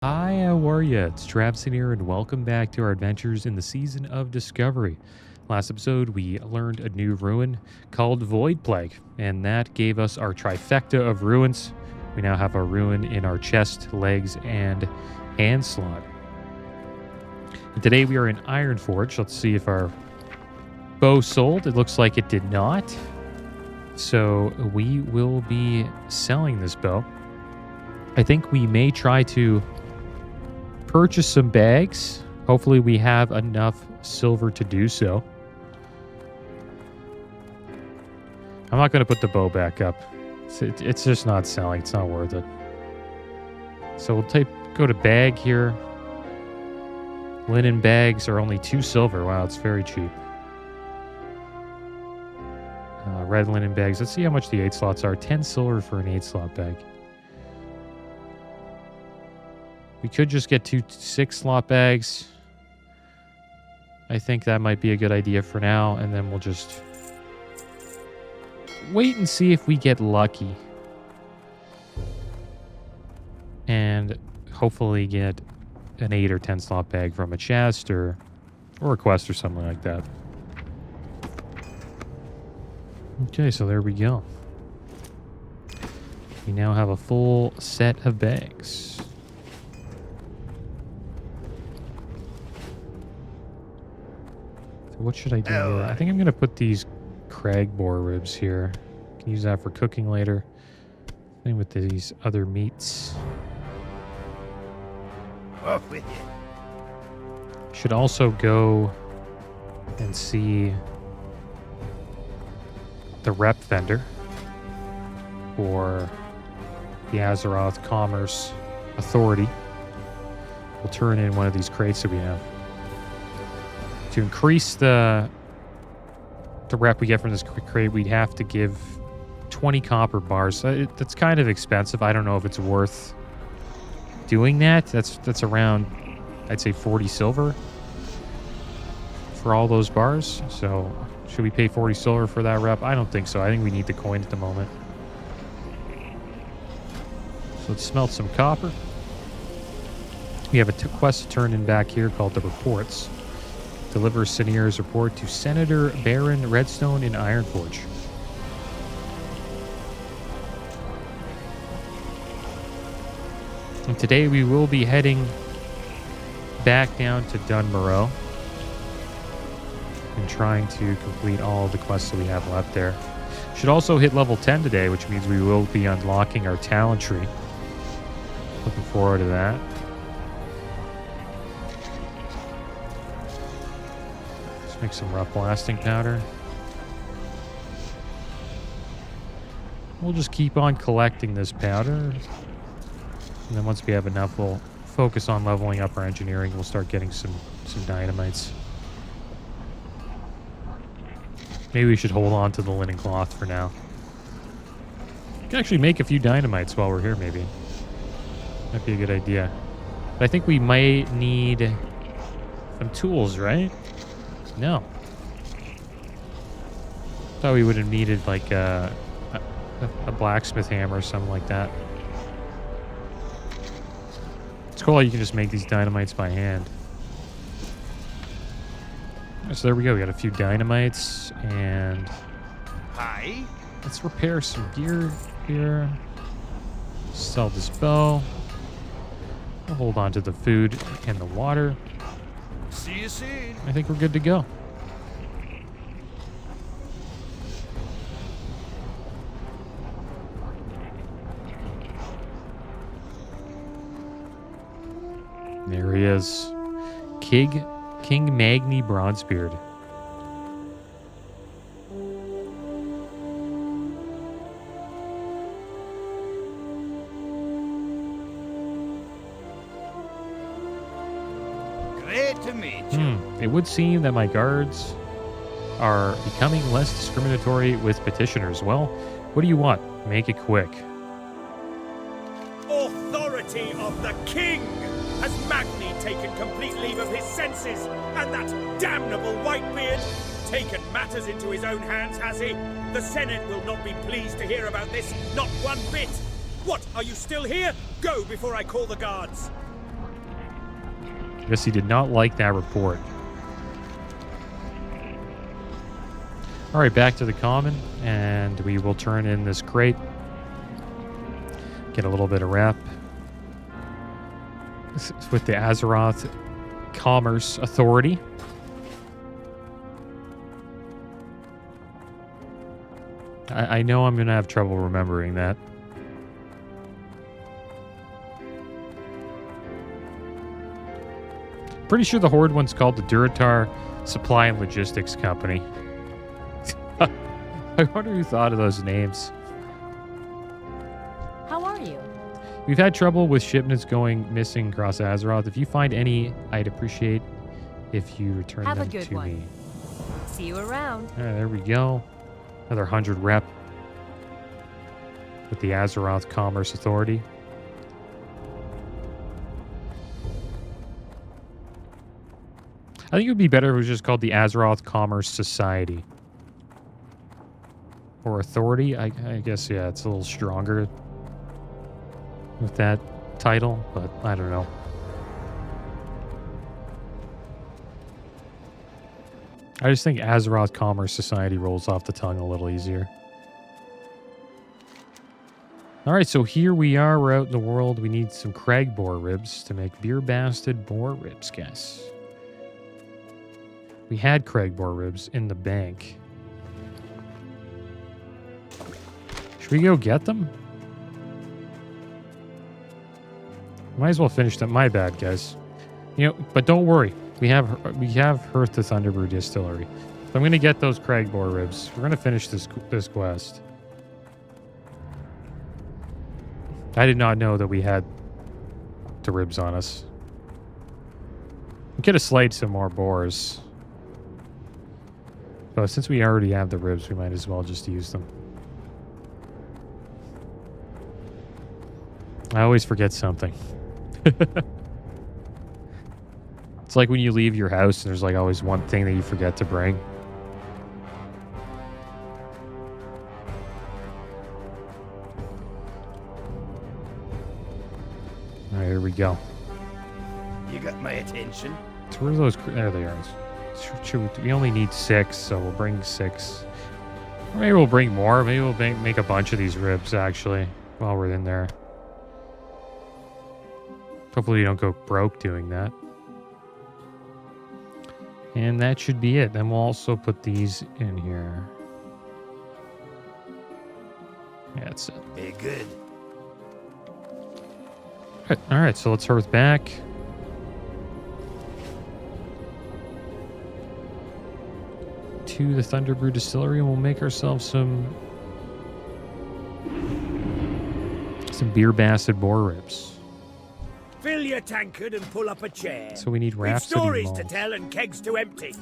Hi, how are ya? It's Traviseen here, and welcome back to our adventures in the Season of Discovery. Last episode, we learned a new ruin called Void Plague, and that gave us our trifecta of ruins. We now have a ruin in our chest, legs, and hand slot. And today we are in Ironforge. Let's see if our bow sold. It looks like it did not. So we will be selling this bow. I think we may try to purchase some bags. Hopefully we have enough silver to do so. I'm not going to put the bow back up. It's just not selling. It's not worth it. So we'll go to bag here. Linen bags are only 2 silver. Wow, it's very cheap. Red linen bags. Let's see how much the 8 slots are. 10 silver for an 8 slot bag. We could just get 2 6-slot bags. I think that might be a good idea for now, and then we'll just wait and see if we get lucky. And hopefully get an 8 or 10-slot bag from a chest or a quest or something like that. Okay, so there we go. We now have a full set of bags. What should I do here? I think I'm going to put these crag boar ribs here. Can use that for cooking later. Same with these other meats. Off with you. Should also go and see the rep vendor for the Azeroth Commerce Authority. We'll turn in one of these crates that we have. To increase the rep we get from this crate, we'd have to give 20 copper bars. That's kind of expensive. I don't know if it's worth doing that. That's around, I'd say, 40 silver for all those bars. So should we pay 40 silver for that rep? I don't think so. I think we need the coin at the moment. So let's smelt some copper. We have a quest to turn in back here called the Reports. Deliver Senier's report to Senator Baron Redstone in Ironforge. And today we will be heading back down to Dunmorrow and trying to complete all of the quests that we have left there. Should also hit level 10 today, which means we will be unlocking our talent tree. Looking forward to that. Make some rough blasting powder. We'll just keep on collecting this powder. And then once we have enough, we'll focus on leveling up our engineering. We'll start getting some dynamites. Maybe we should hold on to the linen cloth for now. We can actually make a few dynamites while we're here, maybe. Might be a good idea. But I think we might need some tools, right? No. Thought we would have needed like a blacksmith hammer or something like that. It's cool how you can just make these dynamites by hand. So there we go. We got a few dynamites, and Hi. let's repair some gear here. Sell this bow. We'll hold on to the food and the water. See you soon. I think we're good to go. There he is. King Magni Bronzebeard. Great to meet you. It would seem that my guards are becoming less discriminatory with petitioners. Well, what do you want? Make it quick. Authority of the king! Has Magni taken complete leave of his senses? And that damnable Whitebeard taken matters into his own hands, has he? The Senate will not be pleased to hear about this, not one bit! What, are you still here? Go before I call the guards! Guess he did not like that report. All right, back to the common, and we will turn in this crate. Get a little bit of rep. This is with the Azeroth Commerce Authority. I know I'm going to have trouble remembering that. Pretty sure the Horde one's called the Duratar Supply and Logistics Company. I wonder who thought of those names. How are you? We've had trouble with shipments going missing across Azeroth. If you find any, I'd appreciate if you return Have a them good to one. me. See you around. There we go. Another 100 rep with the Azeroth Commerce Authority. I think it would be better if it was just called the Azeroth Commerce Society. Or Authority. I guess, yeah, it's a little stronger with that title, but I don't know. I just think Azeroth Commerce Society rolls off the tongue a little easier. All right, so here we are. We're out in the world. We need some Crag boar ribs to make beer-basted boar ribs, guys. We had Crag boar ribs in the bank. Should we go get them? Might as well finish them. My bad, guys. You know, but don't worry. We have Hearth to Thunderbrew Distillery. So I'm going to get those Crag boar ribs. We're going to finish this quest. I did not know that we had the ribs on us. We could have slayed some more boars. But since we already have the ribs, we might as well just use them. I always forget something. It's like when you leave your house and there's like always one thing that you forget to bring. All right, here we go. You got my attention. So where's those? There they are. We only need 6, so we'll bring 6. Or maybe we'll bring more. Maybe we'll make a bunch of these ribs, actually, while we're in there. Hopefully you don't go broke doing that. And that should be it. Then we'll also put these in here. Yeah, that's it. Hey, good. All right, so let's hearth back. To the Thunderbrew Distillery, and we'll make ourselves some beer-basted boar ribs. Fill your tankard and pull up a chair. So we need We've Rhapsody stories malt. to tell and kegs to empty.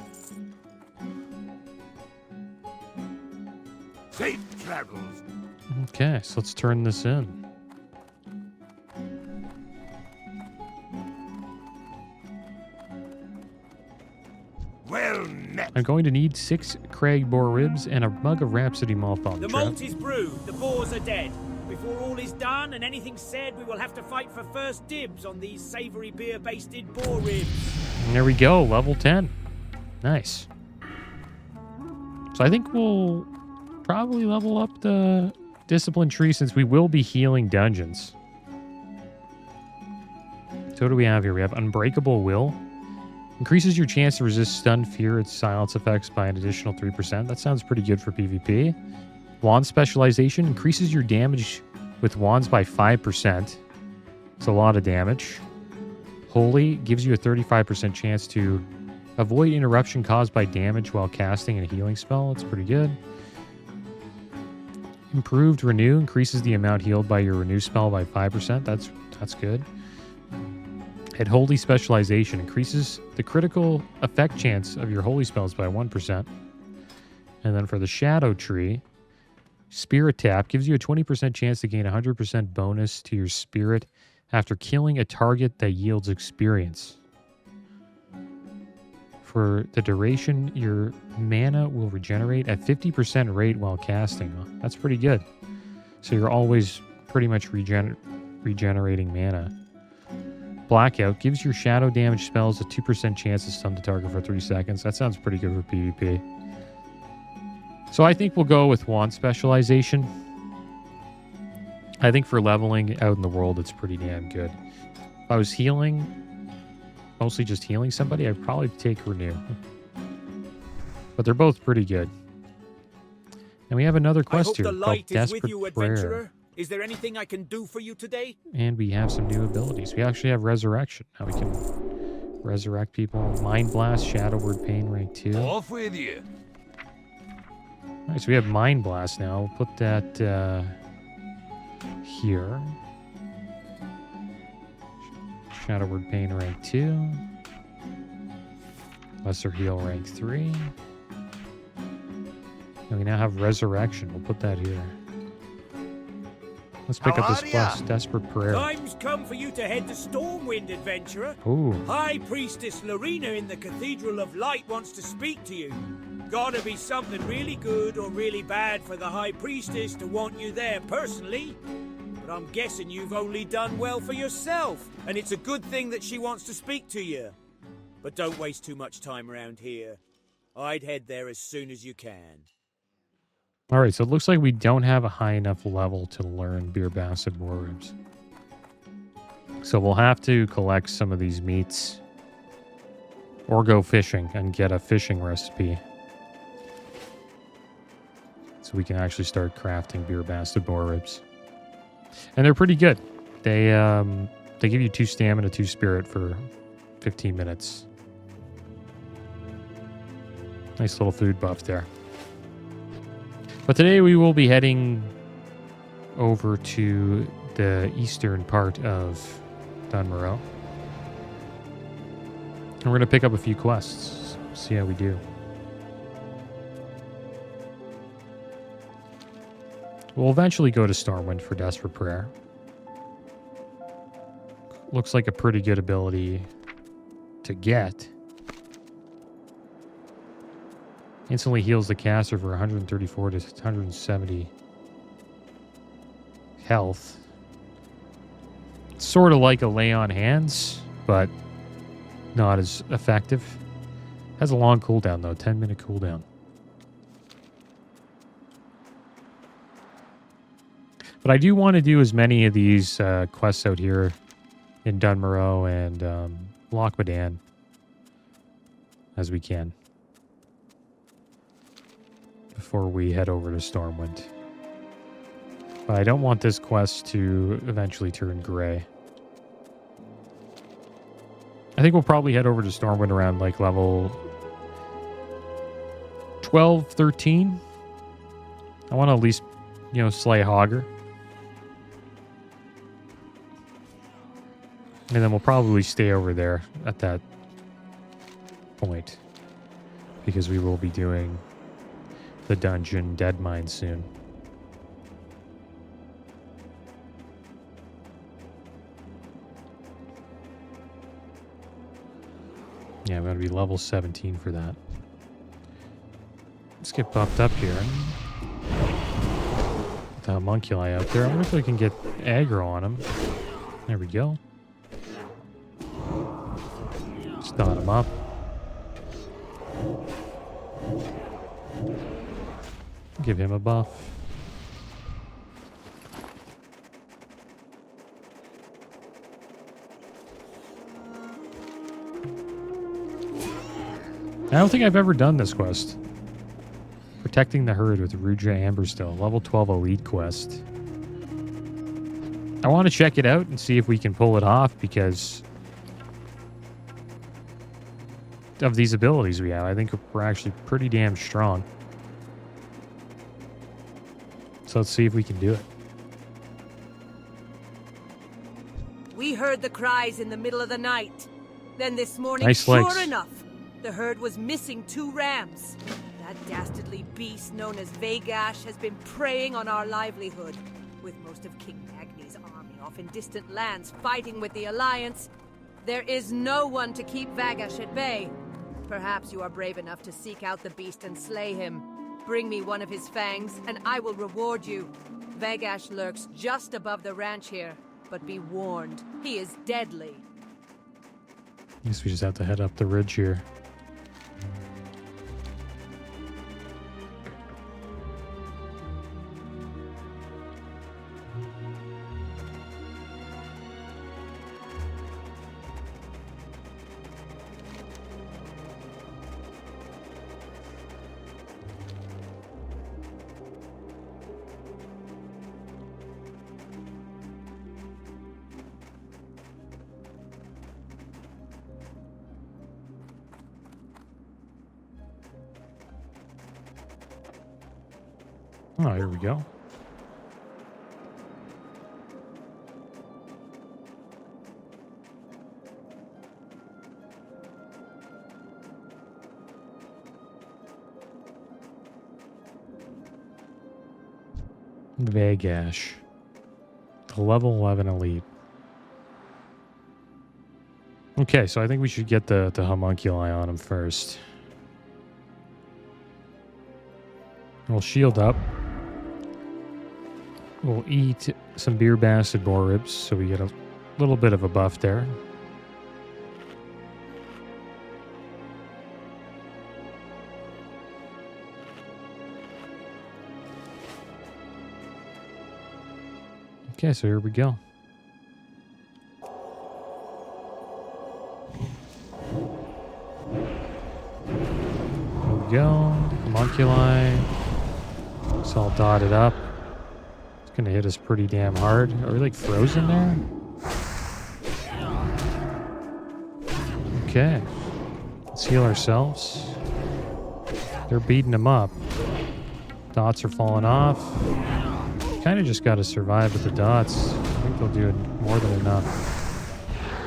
Safe travels. Okay, so let's turn this in. Well met. I'm going to need 6 Crag boar ribs and a mug of Rhapsody malt bomb. The malt is brewed, the boars are dead. Before all is done and anything's said, we will have to fight for first dibs on these savoury beer-basted boar ribs. And there we go, level 10. Nice. So I think we'll probably level up the discipline tree since we will be healing dungeons. So what do we have here? We have Unbreakable Will. Increases your chance to resist stun, fear, and silence effects by an additional 3%. That sounds pretty good for PvP. Wand Specialization increases your damage with wands by 5%. It's a lot of damage. Holy gives you a 35% chance to avoid interruption caused by damage while casting a healing spell. That's pretty good. Improved Renew increases the amount healed by your Renew spell by 5%. That's good. And Holy Specialization increases the critical effect chance of your holy spells by 1%. And then for the Shadow Tree, Spirit Tap gives you a 20% chance to gain 100% bonus to your spirit after killing a target that yields experience. For the duration, your mana will regenerate at 50% rate while casting. That's pretty good. So you're always pretty much regenerating mana. Blackout gives your shadow damage spells a 2% chance to stun the target for 3 seconds. That sounds pretty good for PvP. So I think we'll go with wand specialization. I think for leveling out in the world, it's pretty damn good. If I was healing, mostly just healing somebody, I'd probably take Renew. But they're both pretty good. And we have another quest here called Desperate Prayer. Is there anything I can do for you today? And we have some new abilities. We actually have Resurrection. Now we can resurrect people. Mind Blast, Shadow Word Pain, rank 2. Off with you. All right, so we have Mind Blast now. We'll put that here. Shadow Word Pain, rank 2. Lesser Heal, rank 3. And we now have Resurrection. We'll put that here. Let's pick up this quest, Desperate Prayer. Time's come for you to head to Stormwind, adventurer. Ooh. High Priestess Lorena in the Cathedral of Light wants to speak to you. Gotta be something really good or really bad for the High Priestess to want you there personally. But I'm guessing you've only done well for yourself, and it's a good thing that she wants to speak to you. But don't waste too much time around here. I'd head there as soon as you can. All right, so it looks like we don't have a high enough level to learn Beer Bastard War Ribs. So we'll have to collect some of these meats or go fishing and get a fishing recipe so we can actually start crafting Beer Bastard War Ribs. And they're pretty good. They give you 2 stamina, 2 spirit for 15 minutes. Nice little food buff there. But today we will be heading over to the eastern part of Dunmorrow. And we're going to pick up a few quests. See how we do. We'll eventually go to Stormwind for Desperate Prayer. Looks like a pretty good ability to get. Instantly heals the caster for 134 to 170 health. It's sort of like a lay on hands, but not as effective. Has a long cooldown though, 10-minute cooldown. But I do want to do as many of these quests out here in Dunmorrow and Loch Madan as we can before we head over to Stormwind. But I don't want this quest to eventually turn gray. I think we'll probably head over to Stormwind around like level 12, 13. I want to at least, slay Hogger. And then we'll probably stay over there at that point, because we will be doing the dungeon Deadmine soon. Yeah, I'm going to be level 17 for that. Let's get buffed up here. With the homunculi out there. I wonder if we can get aggro on him. There we go. Stun him up. Give him a buff. I don't think I've ever done this quest. Protecting the Herd with Rudra Amberstill, level 12 elite quest. I want to check it out and see if we can pull it off because of these abilities we have. I think we're actually pretty damn strong. So let's see if we can do it. We heard the cries in the middle of the night. Then this morning, nice sure legs. enough, the herd was missing 2 rams. That dastardly beast known as Vagash has been preying on our livelihood. With most of King Magni's army off in distant lands fighting with the Alliance, there is no one to keep Vagash at bay. Perhaps you are brave enough to seek out the beast and slay him. Bring me one of his fangs, and I will reward you. Vagash lurks just above the ranch here, but be warned, he is deadly. Guess we just have to head up the ridge here. Oh, here we go. Vagash. The level 11 elite. Okay, so I think we should get the homunculi on him first. We'll shield up. We'll eat some beer bastard boar ribs, so we get a little bit of a buff there. Okay, so here we go. There we go. Homunculi. It's all dotted up. It's gonna hit us pretty damn hard. Are we like frozen there? Okay. Let's heal ourselves. They're beating them up. Dots are falling off. Kind of just got to survive with the dots. I think they'll do more than enough.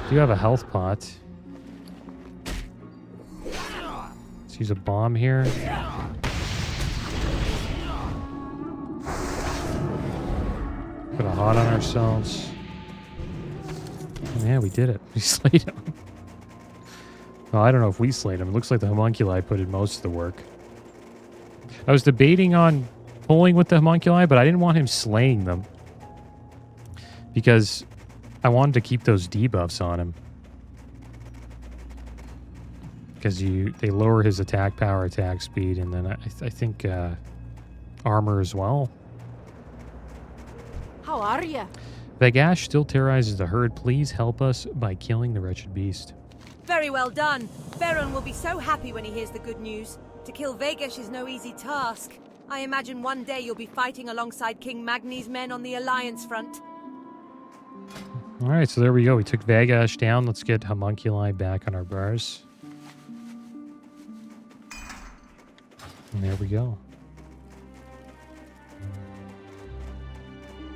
Do you have a health pot? Let's use a bomb here. Put a hot on ourselves. Yeah, we did it. We slayed him. Well, I don't know if we slayed him. It looks like the homunculi put in most of the work. I was debating on pulling with the homunculi, but I didn't want him slaying them because I wanted to keep those debuffs on him because they lower his attack power, attack speed, and then I think armor as well. How are ya? Vagash still terrorizes the herd. Please help us by killing the wretched beast. Very well done. Baron will be so happy when he hears the good news. To kill Vagash is no easy task. I imagine one day you'll be fighting alongside King Magni's men on the Alliance front. All right, so there we go. We took Vagash down. Let's get homunculi back on our bars. And there we go.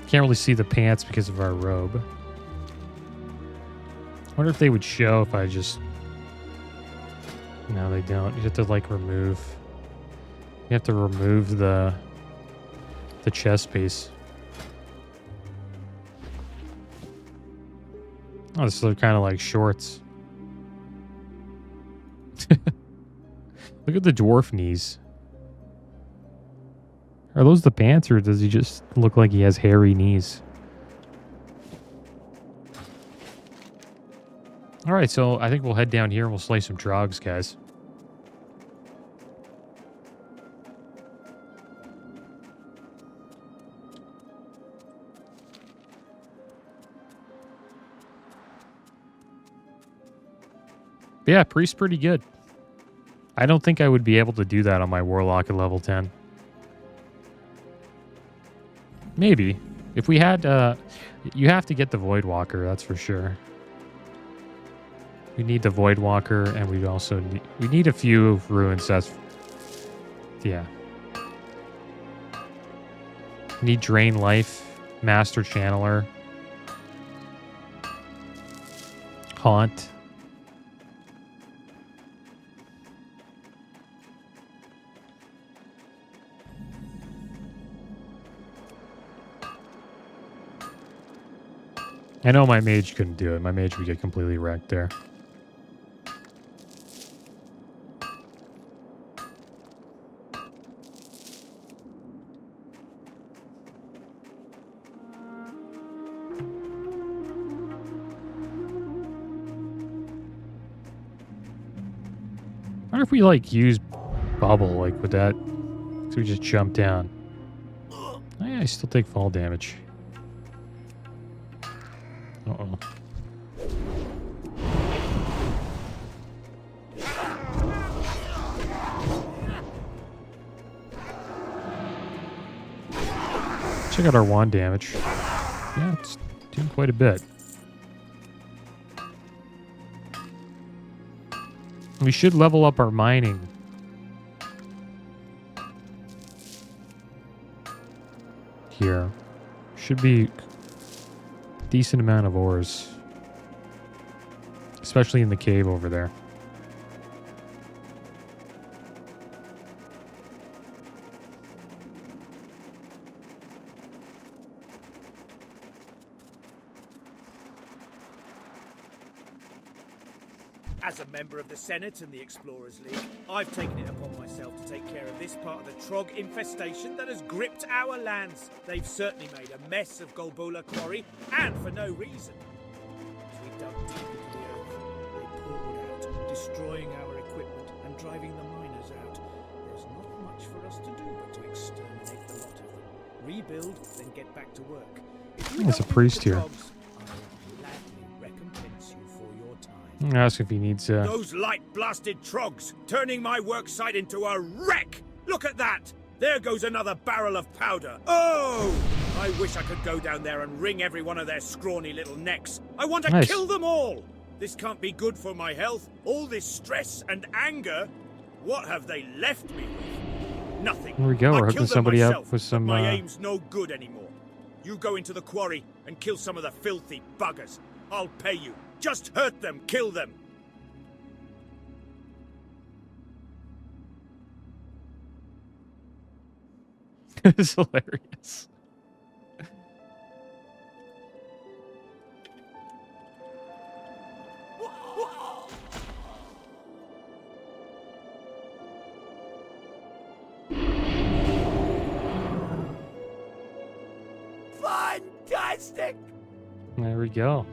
Can't really see the pants because of our robe. I wonder if they would show if I just... No, they don't. You have to, like, remove... You have to remove the chest piece. Oh, so they're kind of like shorts. Look at the dwarf knees. Are those the pants, or does he just look like he has hairy knees? All right, so I think we'll head down here and we'll slay some trogs, guys. Yeah, priest's pretty good. I don't think I would be able to do that on my warlock at level 10. Maybe. If we had... you have to get the Voidwalker, that's for sure. We need the Voidwalker, and we also need... We need a few ruin sets. Yeah. We need Drain Life, Master Channeler, Haunt. I know my mage couldn't do it. My mage would get completely wrecked there. wonder if we, like, use bubble, like, with that. So we just jump down. Oh, yeah, I still take fall damage. Uh-oh. Check out our wand damage. Yeah, it's doing quite a bit. We should level up our mining. Here. Should be a decent amount of ores. Especially in the cave over there. As a member of the Senate and the Explorers League, I've taken it upon myself to take care of this part of the Trog infestation that has gripped our lands. They've certainly made a mess of Golbola Quarry, and for no reason. As we dug deep into the earth, they poured out, destroying our equipment and driving the miners out. There's not much for us to do but to exterminate the lot of them. Rebuild, then get back to work. There's a priest here. Ask if he needs Those light-blasted trogs, turning my worksite into a wreck! Look at that! There goes another barrel of powder. Oh! I wish I could go down there and wring every one of their scrawny little necks. I want to kill them all! This can't be good for my health. All this stress and anger. What have they left me with? Nothing. Here we go. We're hooking somebody up with some... My aim's no good anymore. You go into the quarry and kill some of the filthy buggers. I'll pay you. Just hurt them, kill them. It's hilarious. Fantastic! There we go.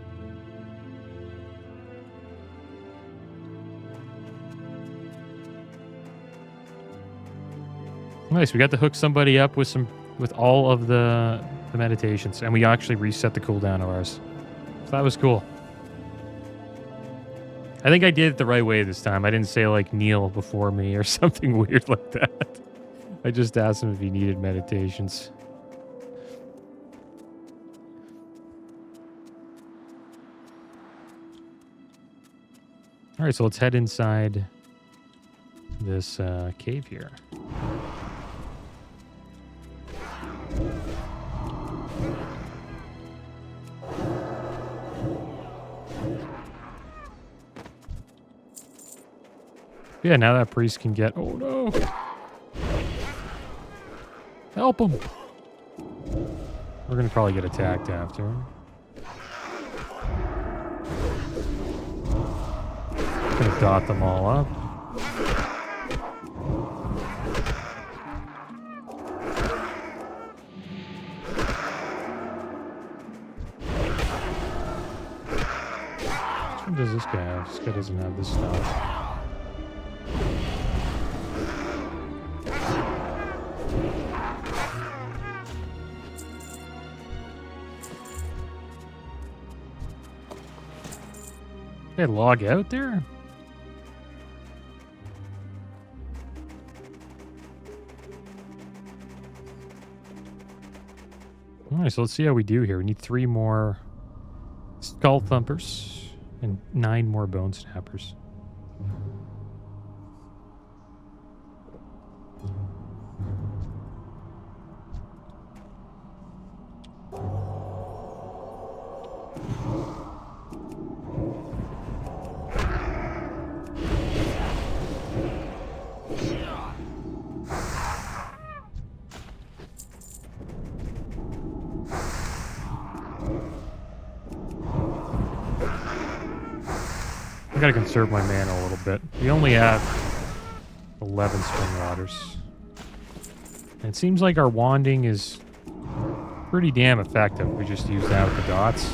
Nice, we got to hook somebody up with all of the meditations, and we actually reset the cooldown of ours. So that was cool. I think I did it the right way this time. I didn't say, like, kneel before me or something weird like that. I just asked him if he needed meditations. All right, so let's head inside this cave here. Yeah, now that priest can get... Oh, no. Help him. We're going to probably get attacked after. Going to dot them all up. Which one does this guy have? This guy doesn't have this stuff. They log out there? Alright, so let's see how we do here. We need 3 more skull thumpers and 9 more bone snappers. I gotta conserve my mana a little bit. We only have 11 spring waters. And it seems like our wanding is pretty damn effective. We just use that with the dots.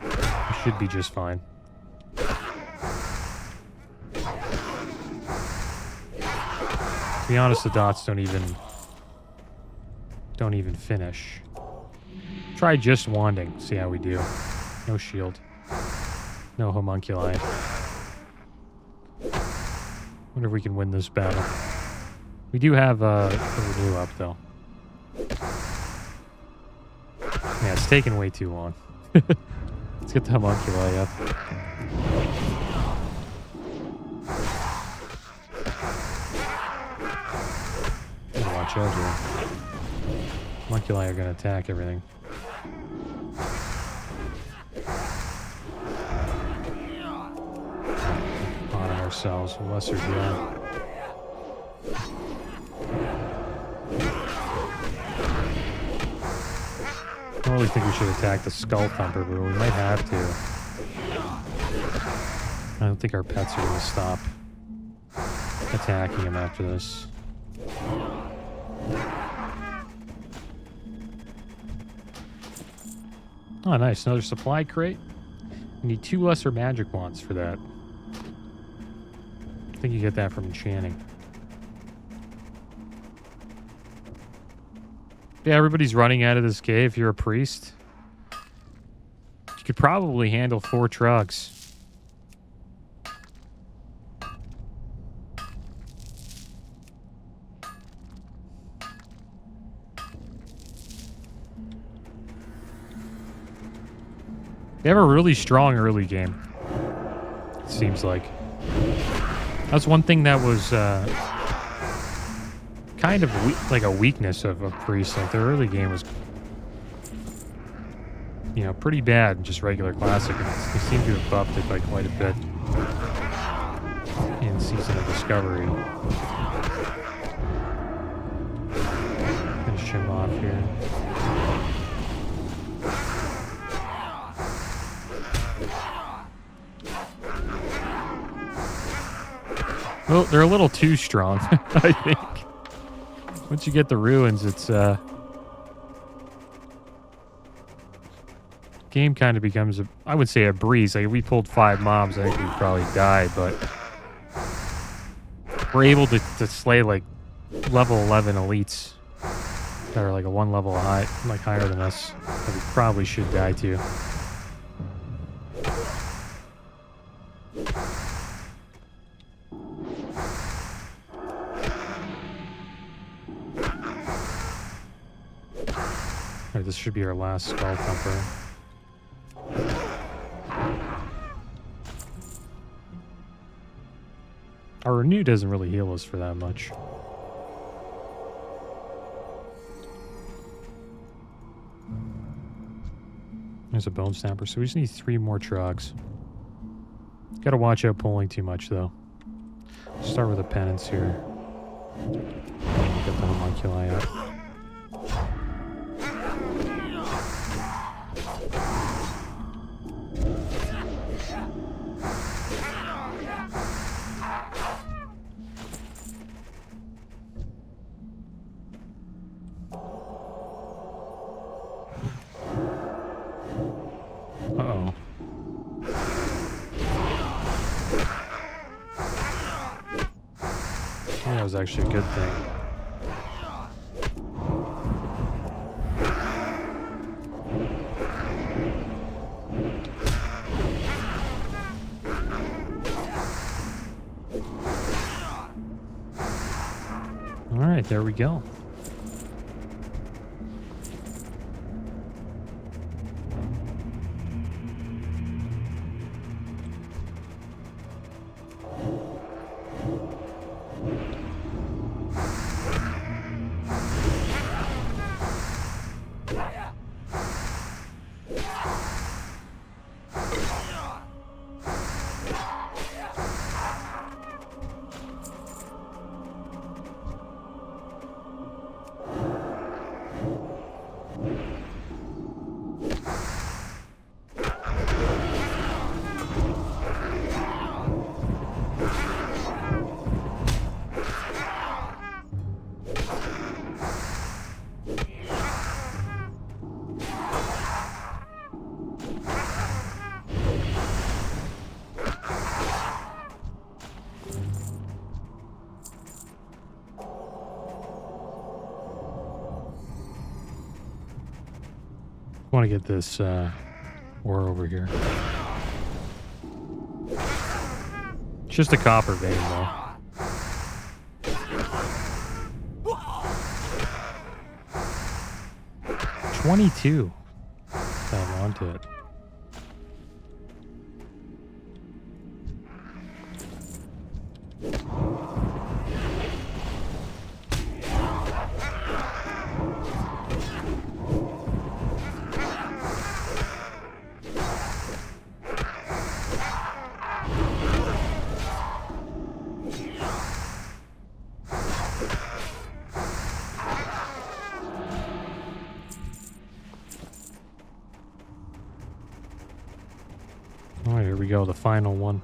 We should be just fine. To be honest, the dots don't even finish. Try just wanding. See how we do. No shield. No homunculi. Wonder if we can win this battle. We do have a renew up though. Yeah, it's taking way too long. Let's get the homunculi up. Watch out here. Homunculi are going to attack everything. On ourselves, lesser deal. I don't really think we should attack the Skull Thumper, but we might have to. I don't think our pets are going to stop attacking him after this. Oh, nice. Another supply crate. We need 2 lesser magic wands for that. I think you get that from enchanting. Yeah, everybody's running out of this cave. If you're a priest, you could probably handle 4 trucks. They have a really strong early game, it seems like. That's one thing that was kind of like a weakness of Priest. Like, their early game was, you know, pretty bad in just regular Classic. They seem to have buffed it by quite a bit in Season of Discovery. Finish him off here. Well, they're a little too strong, I think. Once you get the ruins, it's game kind of becomes I would say a breeze. Like, if we pulled 5 mobs, I think we'd probably die, but we're able to slay like level 11 elites that are like a 1 level high, like higher than us, that we probably should die to. Alright, this should be our last Skull Thumper. Our Renew doesn't really heal us for that much. There's a Bone Snapper, so we just need 3 more trucks. Gotta watch out pulling too much, though. Start with a Penance here. Get the homunculi up. Uh-oh. That was actually a good thing. All right, there we go. want to get this ore over here. It's just a copper vein, though. 22. I want it. All right, here we go, the final one.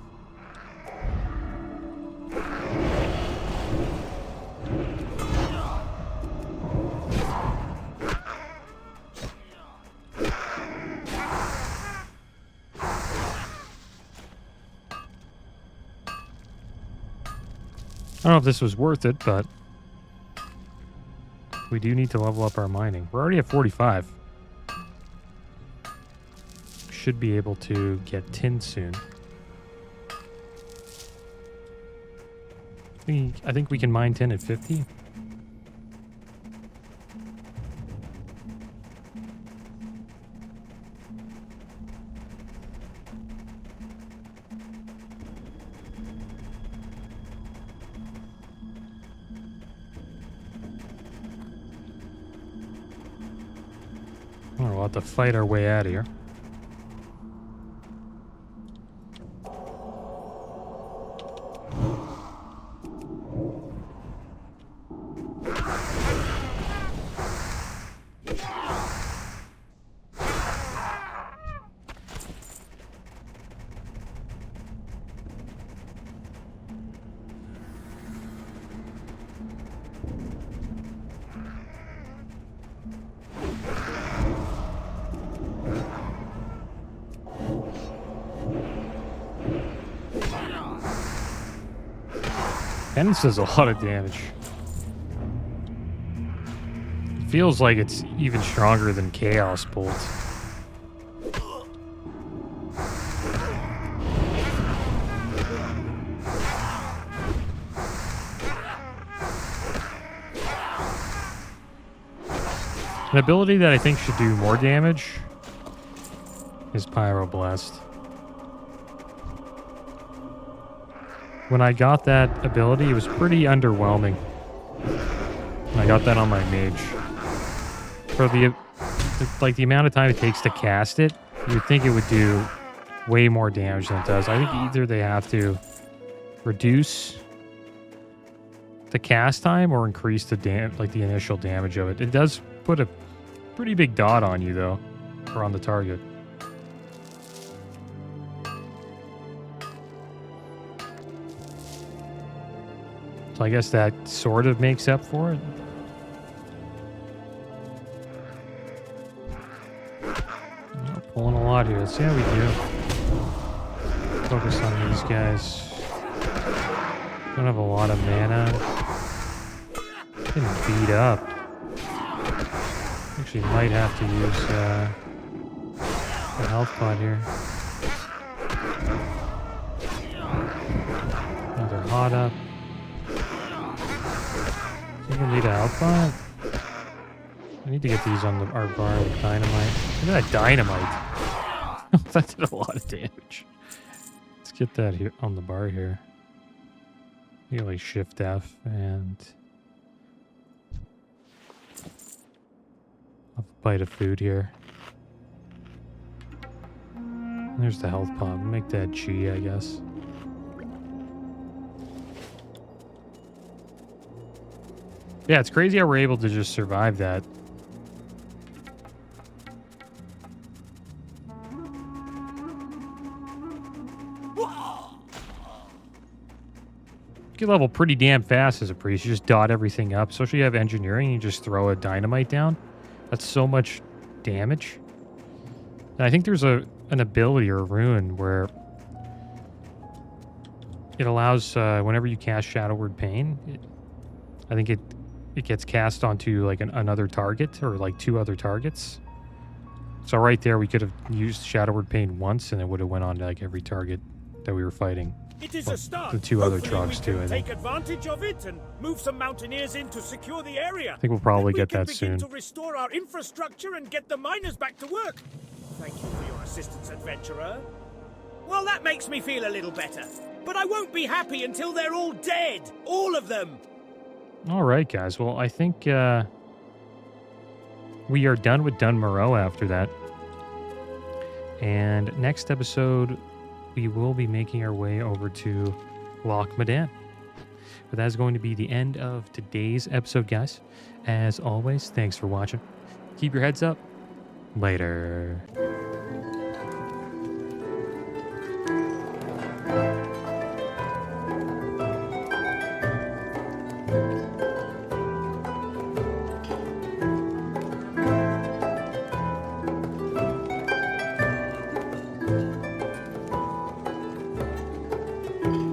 I don't know if this was worth it, but we do need to level up our mining. We're already at 45. Should be able to get tin soon. I think we can mine tin at 50. We'll have to fight our way out of here. Addons does a lot of damage. It feels like it's even stronger than Chaos Bolt. An ability that I think should do more damage is Pyroblast. When I got that ability, it was pretty underwhelming. And I got that on my mage. For the amount of time it takes to cast it, you would think it would do way more damage than it does. I think either they have to reduce the cast time or increase the the initial damage of it. It does put a pretty big dot on you though, or on the target. So I guess that sort of makes up for it. We're pulling a lot here. Let's see how we do. Focus on these guys. Don't have a lot of mana. Getting beat up. Actually might have to use the health pod here. Another hot up. You can need a health pod? I need to get these on our bar with dynamite. Look at that dynamite. That did a lot of damage. Let's get that here on the bar here. You can like shift F and have a bite of food here. There's the health pod. Make that G, I guess. Yeah, it's crazy how we're able to just survive that. You can level pretty damn fast as a priest. You just dot everything up. Especially if you have engineering, you just throw a dynamite down. That's so much damage. And I think there's an ability or a rune where it allows, whenever you cast Shadowward Pain, I think it gets cast onto like another target or like 2 other targets. So right there, we could have used Shadowward Pain once, and it would have went on to like every target that we were fighting. It is Well, a start. the two other Hopefully trucks we too, can I think. take advantage of it and move some mountaineers in to secure the area. I think we'll probably Then get that we soon. can begin to restore our infrastructure and get the miners back to work. Thank you for your assistance, adventurer. Well, that makes me feel a little better. But I won't be happy until they're all dead. All of them. All right, guys. Well, I think we are done with Dun Moreau after that. And next episode, we will be making our way over to Loch Madan. But that is going to be the end of today's episode, guys. As always, thanks for watching. Keep your heads up. Later.